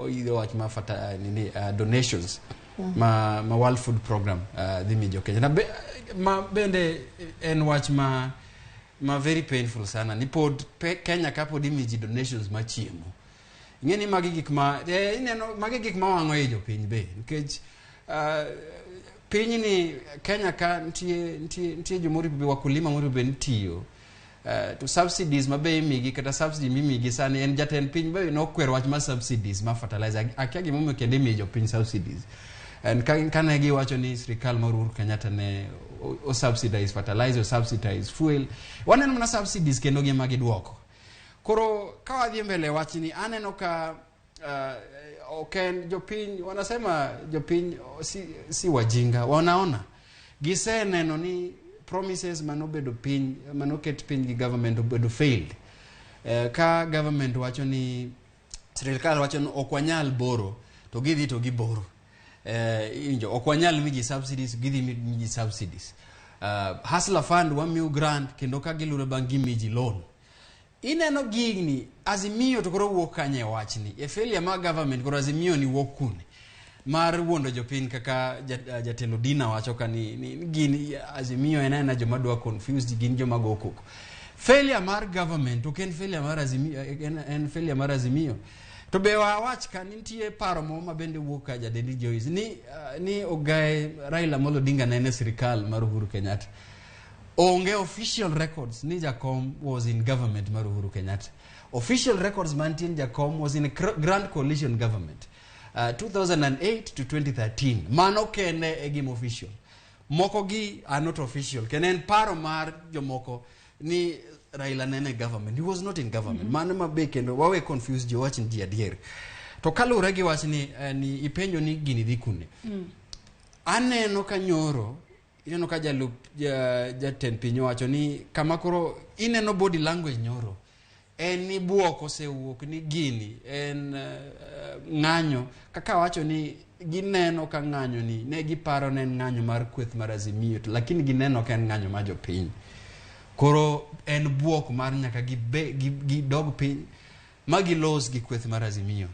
oidho wach ma fata nini donations ma World Food Program dhi mi jo Kenya na ma bende en wach ma very painful sana ni pod Kenya ka pod imi ji donations ma chiemo ngeni magi gik ma ineno magi gik ma wango e jopiny be nikech piny ni Kenya ka ntie jomori be wakulima mori be ntiyo to subsidies mabe imigi kata subsidy mimigi sani en jatend piny be no kwer wach ma subsidies ma fertilizer akia gimomo kende mi jopiny subsidies and kana gi wacho ni sirikal mar Uhuru Kenyatta ne o subsidize fertilizer, o subsidize fuel waneno na subsidies kendo gi magi duoko koro ka wadhi mbele wach ni aneno ka okay jopiny wanasema jopiny si wajinga wanaona giseneno ni promises manobedo piny manoket piny gi government obedo failed ka government wacho ni sirikal wacho ni okwanyal boro to gidhi to giboro injo okwanyal miji subsidies gidhi miji subsidies hustler fund wamiu grant kendo ka gilure bangi miji loan ineno gigni azimiyo to koro wuok kanye wachni e failure ma government koro azimiyo ni wuok kune mar wuondo jopiny kaka jatelo Dina wacho ka ni gini azimiyo enana joma dwa confused gin joma go koko failure mar government to ken failure mar azimiyo en failure mar azimiyo to be wach ka nitie paro mo ma bende wuok ka jadendi Joyce ni ogae Raila Amolo Odinga nene sirikal mar Uhuru Kenyatta onge official records ni Jakom was in government mar Uhuru Kenyatta official records mantin Jakom was in a grand coalition government 2008 to 2013 mano kene egim official moko gi are not official kenen paro mar jomoko ni Raila nene government he was not in government mano mabe kendo wawe confused jo wach ndi adier to kalure gi wach ni ipenjo ni gini dhi kune aneno ka nyoro ineno ka jalup jatend piny wacho ni kama koro ineno body language nyoro en ni buoko sewuok ni gini en ng'anyo kaka wacho ni gineno ka ng'anyo ni ne giparo ne ng'anyo mar kweth mar azimiyo lakini gineno ka en ng'anyo ma jopiny koro en buok mar nyaka gi dog piny ma gilos gi kweth mar azimiyo